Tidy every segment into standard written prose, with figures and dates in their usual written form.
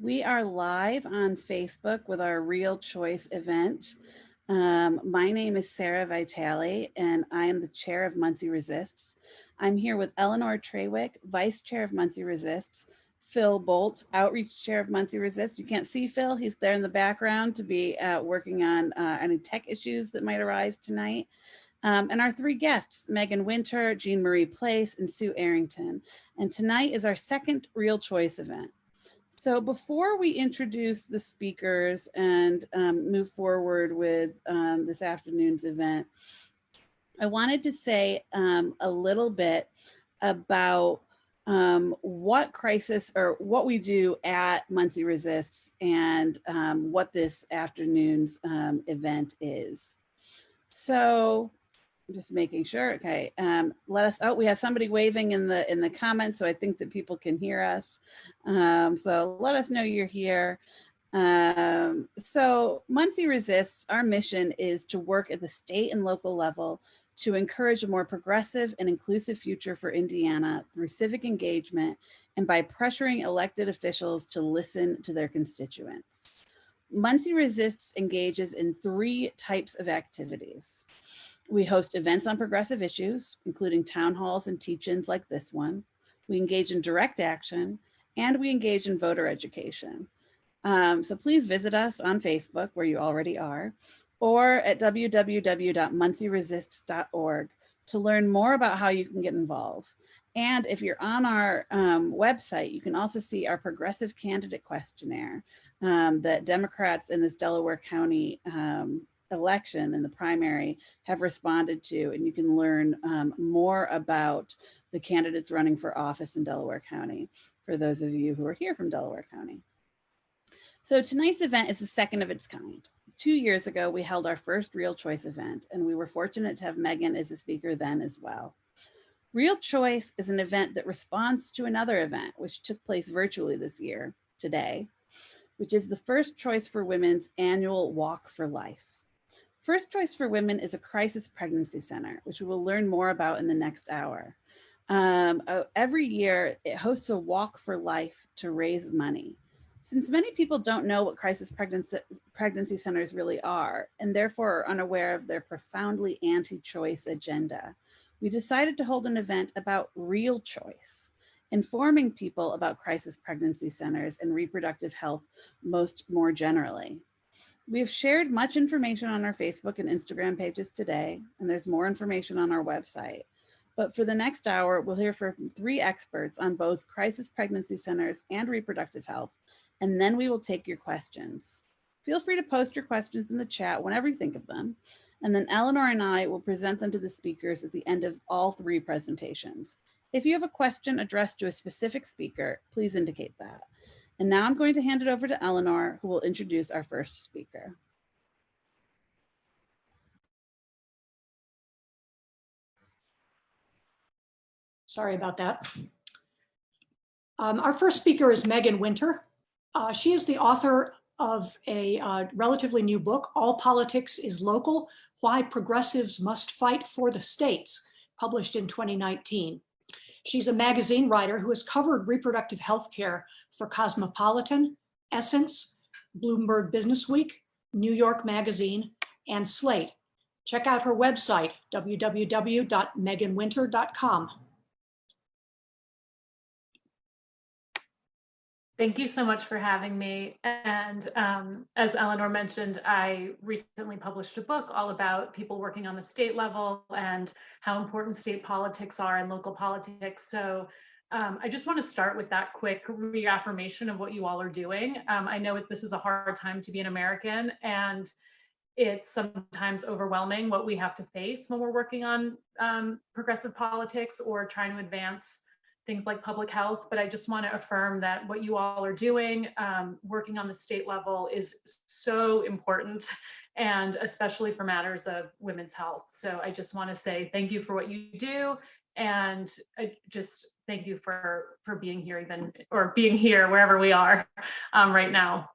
We are live on Facebook with our Real Choice event. My name is Sarah Vitale, and I am the chair of Muncie Resists. I'm here with Eleanor Trawick, vice chair of Muncie Resists, Phil Bolt, outreach chair of Muncie Resists. You can't see Phil, he's there in the background to be working on any tech issues that might arise tonight. And our three guests, Megan Winter, Jean Marie Place, and Sue Arrington. And tonight is our second Real Choice event. So before we introduce the speakers and move forward with this afternoon's event, I wanted to say a little bit about what crisis or what we do at Muncie Resists and what this afternoon's event is. So I'm just making sure. Okay, let us. Oh, we have somebody waving in the comments, so I think that people can hear us. So let us know you're here. So Muncie Resists, our mission is to work at the state and local level to encourage a more progressive and inclusive future for Indiana through civic engagement and by pressuring elected officials to listen to their constituents. Muncie Resists engages in three types of activities. We host events on progressive issues, including town halls and teach-ins like this one. We engage in direct action, and we engage in voter education. So please visit us on Facebook, where you already are, or at www.muncieresists.org to learn more about how you can get involved. And if you're on our website, you can also see our progressive candidate questionnaire that Democrats in this Delaware County election and the primary have responded to, and you can learn more about the candidates running for office in Delaware County for those of you who are here from Delaware County. So tonight's event is the second of its kind. 2 years ago, we held our first Real Choice event, and we were fortunate to have Megan as a speaker then as well. Real Choice is an event that responds to another event, which took place virtually this year, today, which is the First Choice for Women's annual Walk for Life. First Choice for Women is a crisis pregnancy center, which we will learn more about in the next hour. Every year, it hosts a Walk for Life to raise money. Since many people don't know what crisis pregnancy centers really are, and therefore are unaware of their profoundly anti-choice agenda, we decided to hold an event about real choice, informing people about crisis pregnancy centers and reproductive health more generally. We have shared much information on our Facebook and Instagram pages today, and there's more information on our website. But for the next hour, we'll hear from three experts on both crisis pregnancy centers and reproductive health, and then we will take your questions. Feel free to post your questions in the chat whenever you think of them, and then Eleanor and I will present them to the speakers at the end of all three presentations. If you have a question addressed to a specific speaker, please indicate that. And now I'm going to hand it over to Eleanor, who will introduce our first speaker. Sorry about that. Our first speaker is Megan Winter. She is the author of a relatively new book, All Politics is Local: Why Progressives Must Fight for the States, published in 2019. She's a magazine writer who has covered reproductive health care for Cosmopolitan, Essence, Bloomberg Businessweek, New York Magazine, and Slate. Check out her website, www.meganwinter.com. Thank you so much for having me. And as Eleanor mentioned, I recently published a book all about people working on the state level and how important state politics are and local politics. So I just want to start with that quick reaffirmation of what you all are doing. I know this is a hard time to be an American, and it's sometimes overwhelming what we have to face when we're working on progressive politics or trying to advance things like public health. But I just want to affirm that what you all are doing, working on the state level, is so important, and especially for matters of women's health. So I just want to say thank you for what you do, and just thank you for being here, being here wherever we are right now.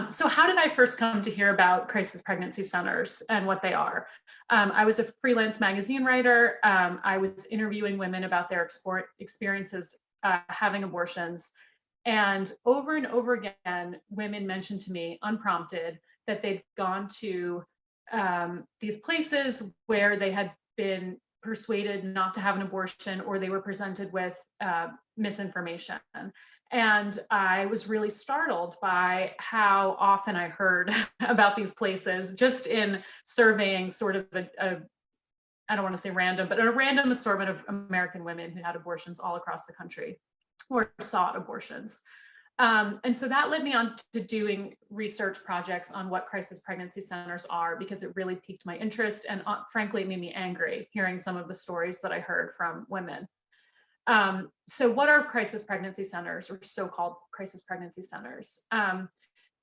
So how did I first come to hear about crisis pregnancy centers and what they are? I was a freelance magazine writer. I was interviewing women about their experiences having abortions. And over again, women mentioned to me, unprompted, that they'd gone to these places where they had been persuaded not to have an abortion, or they were presented with misinformation. And I was really startled by how often I heard about these places just in surveying sort of I don't want to say random, but a random assortment of American women who had abortions all across the country or sought abortions. And so that led me on to doing research projects on what crisis pregnancy centers are, because it really piqued my interest. And frankly, it made me angry hearing some of the stories that I heard from women. So what are crisis pregnancy centers, or so-called crisis pregnancy centers?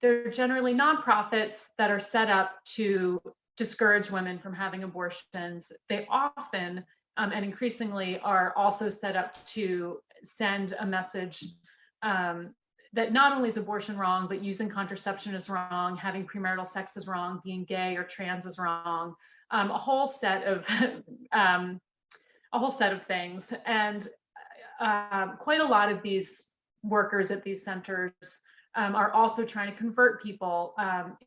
They're generally nonprofits that are set up to discourage women from having abortions. They often, and increasingly, are also set up to send a message that not only is abortion wrong, but using contraception is wrong, having premarital sex is wrong, being gay or trans is wrong, a whole set of things. And quite a lot of these workers at these centers are also trying to convert people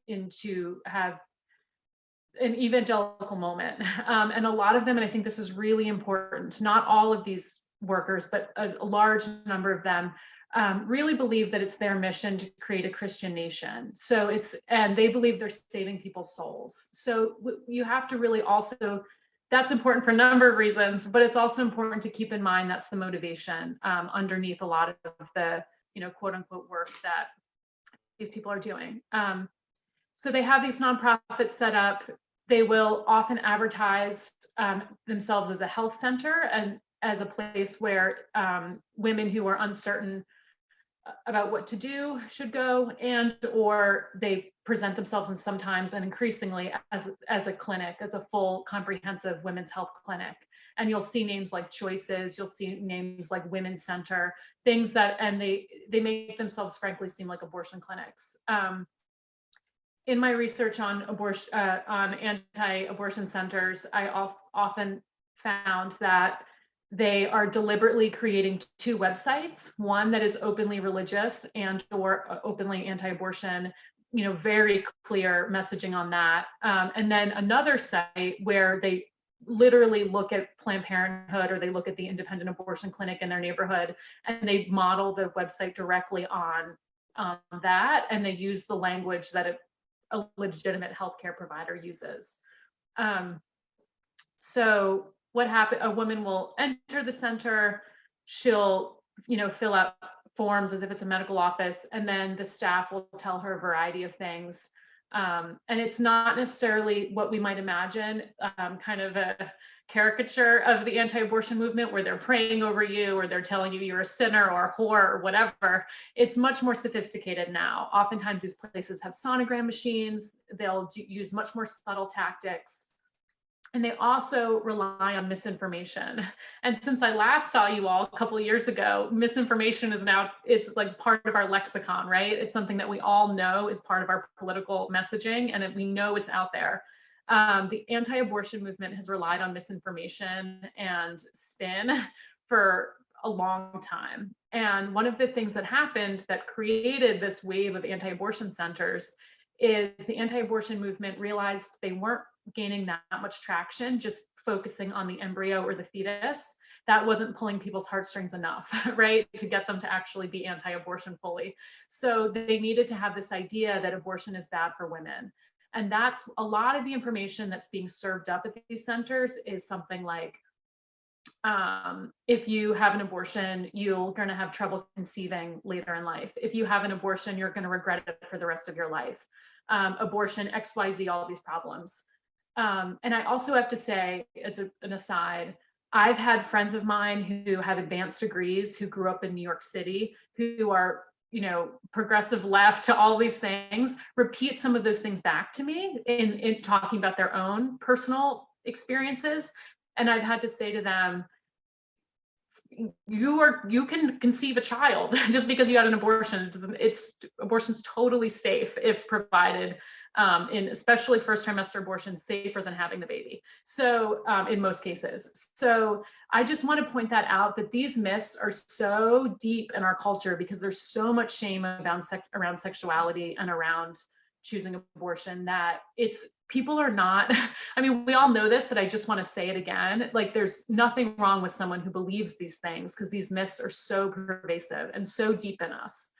into have an evangelical moment. And a lot of them, and I think this is really important, not all of these workers, but a large number of them really believe that it's their mission to create a Christian nation. So and they believe they're saving people's souls. So you have to really also, that's important for a number of reasons, but it's also important to keep in mind that's the motivation underneath a lot of the, quote unquote work that these people are doing. So they have these nonprofits set up. They will often advertise themselves as a health center and as a place where women who are uncertain about what to do should go, and or they present themselves, and sometimes and increasingly as a clinic, as a full comprehensive women's health clinic. And you'll see names like Choices, you'll see names like Women's Center, things that, and they make themselves frankly seem like abortion clinics. In my research on abortion, on anti-abortion centers, I often found that they are deliberately creating two websites, one that is openly religious and or openly anti-abortion, very clear messaging on that. And then another site where they literally look at Planned Parenthood, or they look at the independent abortion clinic in their neighborhood, and they model the website directly on that, and they use the language that a legitimate healthcare provider uses. So what happens, a woman will enter the center, she'll, fill out forms as if it's a medical office, and then the staff will tell her a variety of things. And it's not necessarily what we might imagine, kind of a caricature of the anti-abortion movement where they're praying over you, or they're telling you you're a sinner or a whore or whatever. It's much more sophisticated now. Oftentimes these places have sonogram machines. They'll use much more subtle tactics. And they also rely on misinformation. And since I last saw you all a couple of years ago, misinformation is now, it's like part of our lexicon, right? It's something that we all know is part of our political messaging, and we know it's out there. The anti-abortion movement has relied on misinformation and spin for a long time. And one of the things that happened that created this wave of anti-abortion centers is the anti-abortion movement realized they weren't gaining that much traction just focusing on the embryo or the fetus. That wasn't pulling people's heartstrings enough, right, to get them to actually be anti-abortion fully. So they needed to have this idea that abortion is bad for women. And that's a lot of the information that's being served up at these centers is something like, if you have an abortion, you're going to have trouble conceiving later in life. If you have an abortion, you're going to regret it for the rest of your life. Abortion, XYZ, all these problems. And I also have to say, as an aside, I've had friends of mine who have advanced degrees, who grew up in New York City, who are, progressive left to all these things, repeat some of those things back to me in talking about their own personal experiences. And I've had to say to them, you can conceive a child just because you had an abortion. Abortion's totally safe if provided in especially first trimester abortion, safer than having the baby. So in most cases. So I just want to point that out, that these myths are so deep in our culture because there's so much shame around sexuality and around choosing abortion, that people are not, I mean, we all know this, but I just want to say it again. Like, there's nothing wrong with someone who believes these things, because these myths are so pervasive and so deep in us.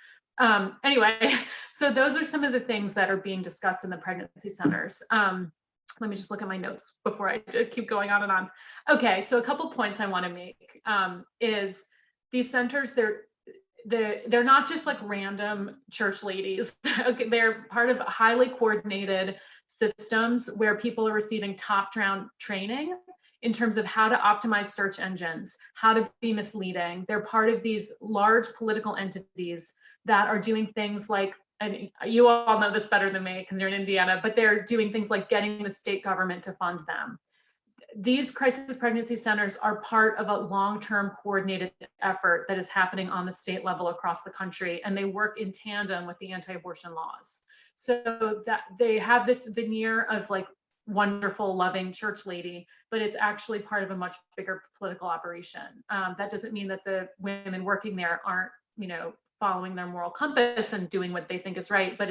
Anyway, so those are some of the things that are being discussed in the pregnancy centers. Let me just look at my notes before I keep going on and on. Okay, so a couple points I want to make is these centers, they're not just like random church ladies. Okay, they're part of highly coordinated systems where people are receiving top-down training in terms of how to optimize search engines, how to be misleading. They're part of these large political entities that are doing things like, and you all know this better than me because you're in Indiana, but they're doing things like getting the state government to fund them. These crisis pregnancy centers are part of a long-term coordinated effort that is happening on the state level across the country, and they work in tandem with the anti-abortion laws. So that they have this veneer of like wonderful, loving church lady, but it's actually part of a much bigger political operation. That doesn't mean that the women working there aren't, following their moral compass and doing what they think is right, but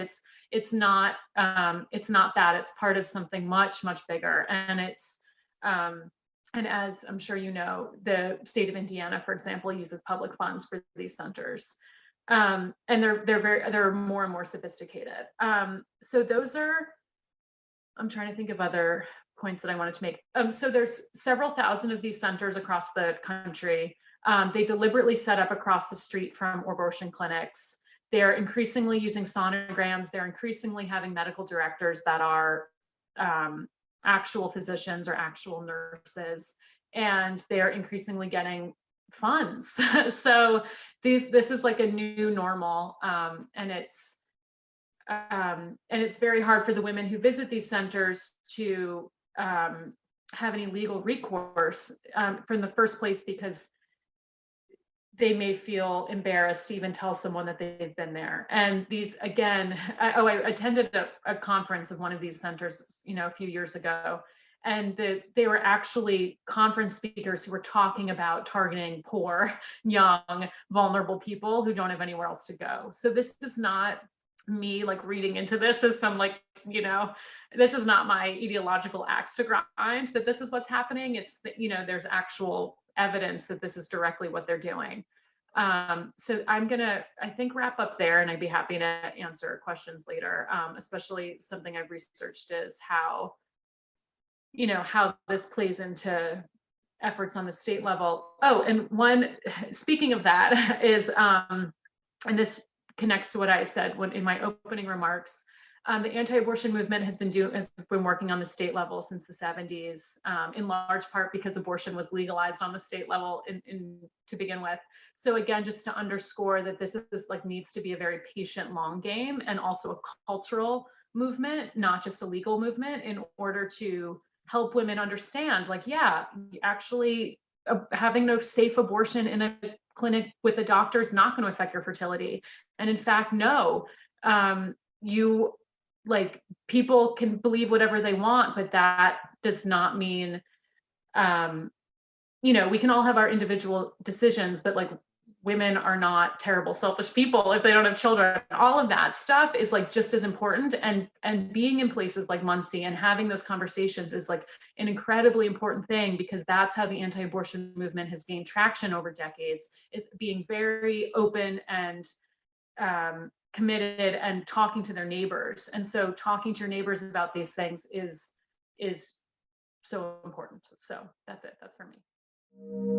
it's not that. It's part of something much, much bigger, and it's and as I'm sure you know, the state of Indiana, for example, uses public funds for these centers. And they're more and more sophisticated. So those are, I'm trying to think of other points that I wanted to make. So there's several thousand of these centers across the country. They deliberately set up across the street from abortion clinics. They're increasingly using sonograms. They're increasingly having medical directors that are actual physicians or actual nurses, and they're increasingly getting funds. So this is like a new normal, and it's very hard for the women who visit these centers to have any legal recourse from the first place, because they may feel embarrassed to even tell someone that they've been there. And these, again, I attended a conference of one of these centers, a few years ago, and they were actually conference speakers who were talking about targeting poor, young, vulnerable people who don't have anywhere else to go. So this is not me like reading into this as some like, this is not my ideological axe to grind, that this is what's happening. It's, there's actual evidence that this is directly what they're doing. So I'm gonna, I think, wrap up there, and I'd be happy to answer questions later, especially something I've researched is how, how this plays into efforts on the state level. Oh, and speaking of that is, and this connects to what I said in my opening remarks, the anti-abortion movement has been working on the state level since the 70s, in large part because abortion was legalized on the state level to begin with. So again, just to underscore that this needs to be a very patient, long game, and also a cultural movement, not just a legal movement, in order to help women understand, actually having no safe abortion in a clinic with a doctor is not going to affect your fertility. And in fact, no, people can believe whatever they want, but that does not mean, we can all have our individual decisions, but women are not terrible, selfish people if they don't have children. All of that stuff is just as important. And being in places like Muncie and having those conversations is an incredibly important thing, because that's how the anti-abortion movement has gained traction over decades, is being very open and committed and talking to their neighbors. And so talking to your neighbors about these things is so important. So that's it. That's for me.